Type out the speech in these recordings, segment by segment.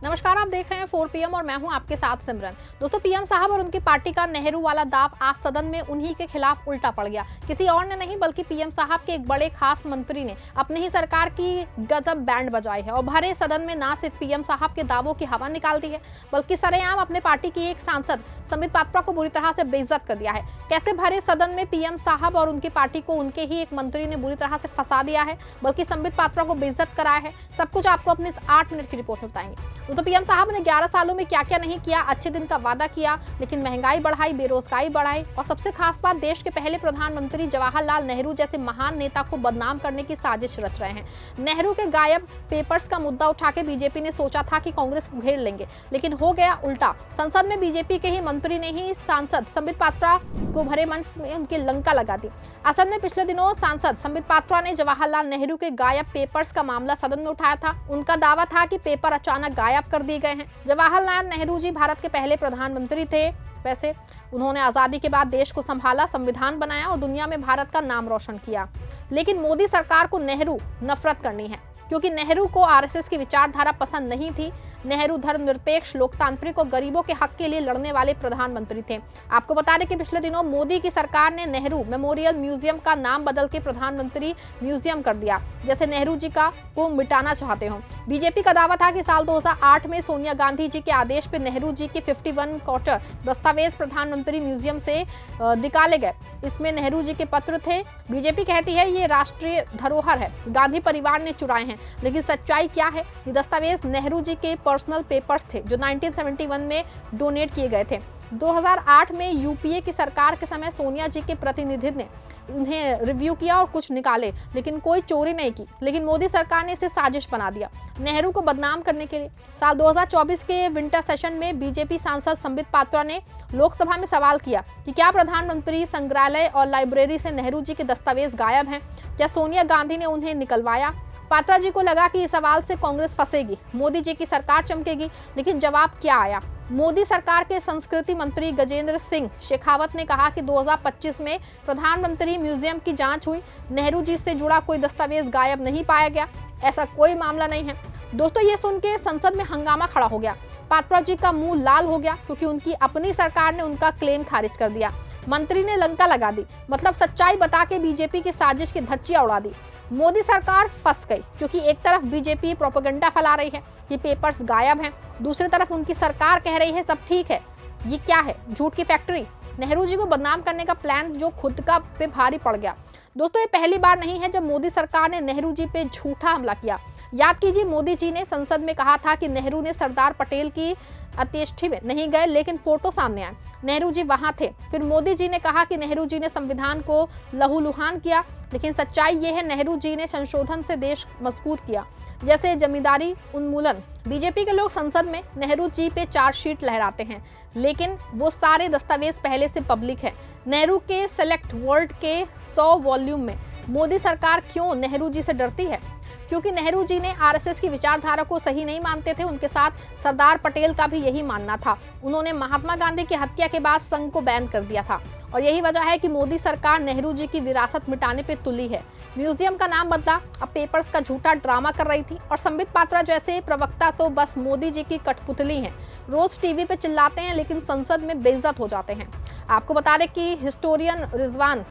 नमस्कार, आप देख रहे हैं 4 PM और मैं हूं आपके साथ सिमरन। दोस्तों, पीएम साहब और उनकी पार्टी का नेहरू वाला दाव आज सदन में उन्हीं के खिलाफ उल्टा पड़ गया। किसी और ने नहीं बल्कि पीएम साहब के एक बड़े खास मंत्री ने अपनी ही सरकार की गजब बैंड बजाई है और भरे सदन में ना सिर्फ पीएम साहब के दावों की हवा निकाल दी है, बल्कि सरेआम अपने पार्टी की एक सांसद संबित पात्रा को बुरी तरह से बेइज्जत कर दिया है। कैसे भरे सदन में पीएम साहब और उनकी पार्टी को उनके ही एक मंत्री ने बुरी तरह से फंसा दिया है, बल्कि संबित पात्रा को बेइज्जत कराया है, सब कुछ आपको अपने 8 मिनट की रिपोर्ट में बताएंगे। तो पीएम साहब ने 11 सालों में क्या क्या नहीं किया, अच्छे दिन का वादा किया लेकिन महंगाई बढ़ाई, बेरोजगारी बढ़ाई और सबसे खास बात, देश के पहले प्रधानमंत्री जवाहरलाल नेहरू जैसे महान नेता को बदनाम करने की साजिश रच रहे हैं। नेहरू के गायब पेपर्स का मुद्दा उठा के बीजेपी ने सोचा था कि कांग्रेस को घेर लेंगे, लेकिन हो गया उल्टा। संसद में बीजेपी के ही मंत्री ने ही सांसद संबित पात्रा को भरे मंच में उनकी लंका लगा दी। असल में पिछले दिनों सांसद संबित पात्रा ने जवाहरलाल नेहरू के गायब पेपर्स का मामला सदन में उठाया था। उनका दावा था कि पेपर अचानक गायब कर दिए गए हैं। जवाहरलाल नेहरू जी भारत के पहले प्रधानमंत्री थे। वैसे उन्होंने आजादी के बाद देश को संभाला, संविधान बनाया और दुनिया में भारत का नाम रोशन किया। लेकिन मोदी सरकार को नेहरू नफरत करनी है, क्योंकि नेहरू को आरएसएस की विचारधारा पसंद नहीं थी। नेहरू धर्मनिरपेक्ष, लोकतांत्रिक और गरीबों के हक के लिए लड़ने वाले प्रधानमंत्री थे। आपको बता दें कि पिछले दिनों मोदी की सरकार ने नेहरू मेमोरियल म्यूजियम का नाम बदल के प्रधानमंत्री म्यूजियम कर दिया, जैसे नेहरू जी का को मिटाना चाहते हो। बीजेपी का दावा था कि साल 2008 में सोनिया गांधी जी के आदेश पर नेहरू जी के 51 क्वार्टर दस्तावेज प्रधानमंत्री म्यूजियम से निकाले गए। इसमें नेहरू जी के पत्र थे। बीजेपी कहती है ये राष्ट्रीय धरोहर है, गांधी परिवार ने चुराए हैं, लेकिन सच्चाई क्या है? ये दस्तावेज नेहरू जी के पर्सनल पेपर्स थे जो 1971 में डोनेट किए गए थे। 2008 में यूपीए की सरकार के समय सोनिया जी के प्रतिनिधि ने उन्हें रिव्यू किया और कुछ निकाले, लेकिन कोई चोरी नहीं की। लेकिन मोदी सरकार ने इसे साजिश बना दिया नेहरू को बदनाम करने के लिए। साल 2024 के विंटर सेशन में बीजेपी सांसद संबित पात्रा ने लोकसभा में सवाल किया कि क्या प्रधानमंत्री संग्रहालय और लाइब्रेरी से नेहरू जी के दस्तावेज गायब हैं? क्या सोनिया गांधी ने उन्हें निकलवाया? पात्रा जी को लगा कि इस सवाल से कांग्रेस फंसेगी, मोदी जी की सरकार चमकेगी, लेकिन जवाब क्या आया? मोदी सरकार के संस्कृति मंत्री गजेंद्र सिंह शेखावत ने कहा कि 2025 में प्रधानमंत्री म्यूजियम की जांच हुई, नेहरू जी से जुड़ा कोई दस्तावेज गायब नहीं पाया गया, ऐसा कोई मामला नहीं है। दोस्तों, ये सुन के संसद में हंगामा खड़ा हो गया। पात्रा जी का मुंह लाल हो गया क्योंकि उनकी अपनी सरकार ने उनका क्लेम खारिज कर दिया। मंत्री ने लंका लगा दी, मतलब सच्चाई बता के बीजेपी की साजिश की धज्जियां उड़ा दी। मोदी सरकार फंस गई, क्योंकि एक तरफ बीजेपी प्रोपेगेंडा फैला रही है कि पेपर्स गायब हैं, दूसरी तरफ उनकी सरकार कह रही है सब ठीक है। ये क्या है? झूठ की फैक्ट्री। नेहरू जी को बदनाम करने का प्लान जो खुद का पे भारी पड़ गया। दोस्तों, ये पहली बार नहीं है जब मोदी सरकार ने नेहरू जी पे झूठा हमला किया। याद कीजिए, मोदी जी ने संसद में कहा था कि नेहरू ने सरदार पटेल की अंत्येष्टि में नहीं गए, लेकिन फोटो सामने आए, नेहरू जी वहां थे। फिर मोदी जी ने कहा कि नेहरू जी ने संविधान को लहूलुहान किया, लेकिन सच्चाई ये है नेहरू जी ने संशोधन से देश मजबूत किया, जैसे जमींदारी उन्मूलन। बीजेपी के लोग संसद में नेहरू जी पे चार्जशीट लहराते हैं, लेकिन वो सारे दस्तावेज पहले से पब्लिक है। नेहरू के सेलेक्ट वर्ल्ड के 100 वॉल्यूम में मोदी सरकार क्यों नेहरू जी से डरती है? क्योंकि नेहरू जी ने आरएसएस की विचारधारा को सही नहीं मानते थे। उनके साथ सरदार पटेल का भी यही मानना था। उन्होंने महात्मा गांधी की हत्या के बाद संघ को बैन कर दिया था और यही वजह है कि मोदी सरकार नेहरू जी की विरासत मिटाने पे तुली है। म्यूजियम का नाम बदला, अब पेपर्स का झूठा ड्रामा कर रही थी और संबित पात्रा जैसे प्रवक्ता तो बस मोदी जी की कठपुतली हैं। रोज टीवी पे चिल्लाते हैं लेकिन संसद में बेइज्जत हो जाते हैं। आपको बता दें कि हिस्टोरियन रिजवान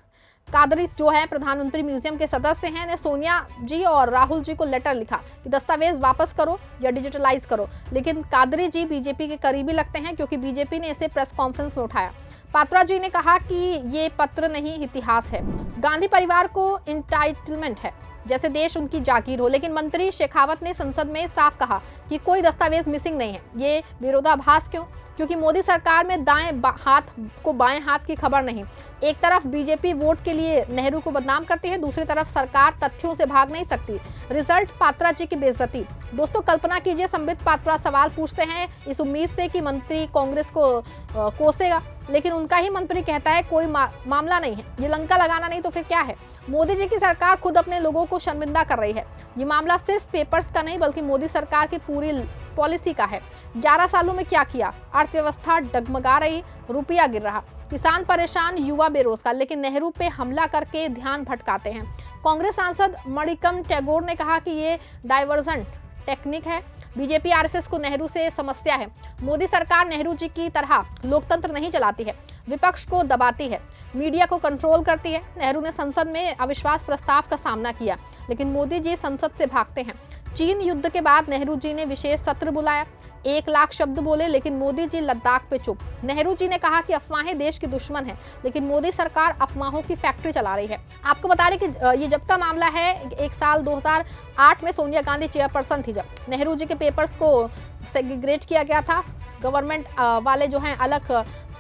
कादरी जो है प्रधानमंत्री म्यूजियम के सदस्य हैं, ने सोनिया जी और राहुल जी को लेटर लिखा कि दस्तावेज वापस करो या डिजिटलाइज करो। लेकिन कादरी जी बीजेपी के करीबी लगते हैं, क्योंकि बीजेपी ने इसे प्रेस कॉन्फ्रेंस में उठाया। पात्रा जी ने कहा कि ये पत्र नहीं, इतिहास है। गांधी परिवार को इंटाइटलमेंट है, जैसे देश उनकी जागीर हो। लेकिन मंत्री शेखावत ने संसद में साफ कहा कि कोई दस्तावेज मिसिंग नहीं है। ये विरोधाभास क्यों? क्योंकि मोदी सरकार में दाएं हाथ को बाएं हाथ की खबर नहीं। एक तरफ बीजेपी वोट के लिए नेहरू को बदनाम करती है, दूसरी तरफ सरकार तथ्यों से भाग नहीं सकती। रिजल्ट, पात्रा जी की बेइज्जती। दोस्तों, कल्पना कीजिए, संबित पात्रा सवाल पूछते हैं इस उम्मीद से कि मंत्री कांग्रेस को कोसेगा, लेकिन उनका ही मंत्री कहता है कोई मामला नहीं है। ये लंका लगाना नहीं तो फिर क्या है? मोदी जी की सरकार खुद अपने लोगों को शर्मिंदा कर रही है। ये मामला सिर्फ पेपर्स का नहीं, बल्कि मोदी सरकार की पूरी पॉलिसी का है। 11 सालों में क्या किया? अर्थव्यवस्था डगमगा रही, रुपया गिर रहा, किसान परेशान, युवा बेरोजगार, लेकिन नेहरू पे हमला करके ध्यान भटकाते हैं। कांग्रेस सांसद मणिकम टैगोर ने कहा कि ये डाइवर्जेंट टेक्निक है। बीजेपी आरएसएस को नेहरू से समस्या है। मोदी सरकार नेहरू जी की तरह लोकतंत्र नहीं चलाती है, विपक्ष को दबाती है, मीडिया को कंट्रोल करती है। नेहरू ने संसद में अविश्वास प्रस्ताव का सामना किया, लेकिन मोदी जी संसद से भागते हैं। चीन युद्ध के बाद नेहरू जी ने विशेष सत्र बुलाया, 1 लाख शब्द बोले, लेकिन मोदी जी लद्दाख पे चुप। नेहरू जी ने कहा कि अफवाहें देश की दुश्मन है, लेकिन मोदी सरकार अफवाहों की फैक्ट्री चला रही है। आपको बता दें कि ये जब का मामला है, एक साल 2008 में सोनिया गांधी चेयरपर्सन थी, जब नेहरू जी के पेपर्स को सेग्रीगेट किया गया था। गवर्नमेंट वाले जो हैं अलग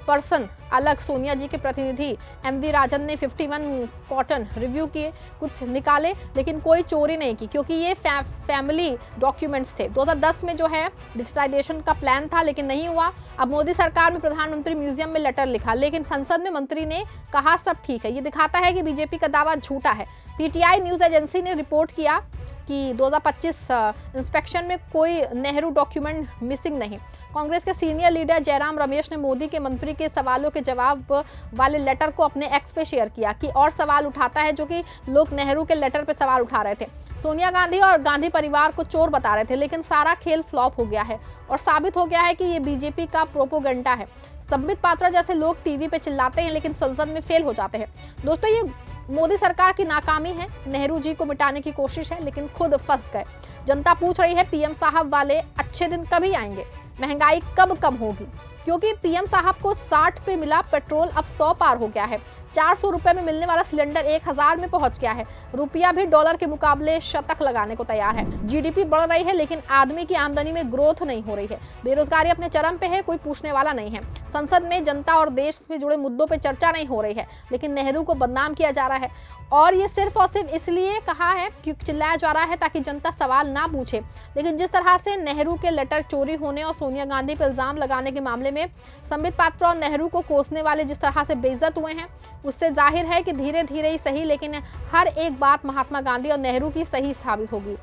पर्सन, अलग सोनिया जी के प्रतिनिधि एमवी राजन ने 51 कॉटन रिव्यू किए, कुछ निकाले, लेकिन कोई चोरी नहीं की, क्योंकि ये फैमिली डॉक्यूमेंट्स थे। 2010 में जो है डिजिटाइजेशन का प्लान था, लेकिन नहीं हुआ। अब मोदी सरकार में प्रधानमंत्री म्यूजियम में लेटर लिखा, लेकिन संसद में मंत्री ने कहा सब ठीक है। ये दिखाता है कि बीजेपी का दावा झूठा है। पीटीआई न्यूज एजेंसी ने रिपोर्ट किया कि 2025 इंस्पेक्शन में कोई नेहरू डॉक्यूमेंट मिसिंग नहीं। कांग्रेस के सीनियर लीडर जयराम रमेश ने मोदी के मंत्री के सवालों के जवाब वाले लेटर को अपने एक्स पे शेयर किया कि और सवाल उठाता है, जो कि लोग नेहरू के लेटर पे सवाल उठा रहे थे। सोनिया गांधी और गांधी परिवार को चोर बता रहे थे, लेकिन सारा खेल फ्लॉप हो गया है और साबित हो गया है कि ये बीजेपी का प्रोपोगंडा है। संबित पात्रा जैसे लोग टीवी पे चिल्लाते हैं, लेकिन संसद में फेल हो जाते हैं। दोस्तों, ये मोदी सरकार की नाकामी है। नेहरू जी को मिटाने की कोशिश है, लेकिन खुद फंस गए। जनता पूछ रही है पीएम साहब वाले अच्छे दिन कभी आएंगे, महंगाई कब कम होगी, क्योंकि पीएम साहब को 60 पे मिला पेट्रोल अब 100 पार हो गया है। 400 रुपए में मिलने वाला सिलेंडर 1000 में पहुंच गया है। रुपया भी डॉलर के मुकाबले शतक लगाने को तैयार है। जीडीपी बढ़ रही है, लेकिन आदमी की आमदनी में ग्रोथ नहीं हो रही है। बेरोजगारी अपने चरम पे है, कोई पूछने वाला नहीं है। संसद में जनता और देश से जुड़े मुद्दों पे चर्चा नहीं हो रही है, लेकिन नेहरू को बदनाम किया जा रहा है। और ये सिर्फ और सिर्फ इसलिए कहा है क्योंकि चिल्लाया जा रहा है ताकि जनता सवाल ना पूछे। लेकिन जिस तरह से नेहरू के लेटर चोरी होने और सोनिया गांधी पर इल्जाम लगाने के मामले में संबित पात्रा और नेहरू को कोसने वाले जिस तरह से बेइज्जत हुए हैं, उससे जाहिर है कि धीरे धीरे ही सही, लेकिन हर एक बात महात्मा गांधी और नेहरू की सही साबित होगी।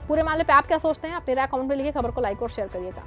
पूरे मामले पे आप क्या सोचते हैं? अपनी राय कमेंट में लिखिए। खबर को लाइक और शेयर करिएगा।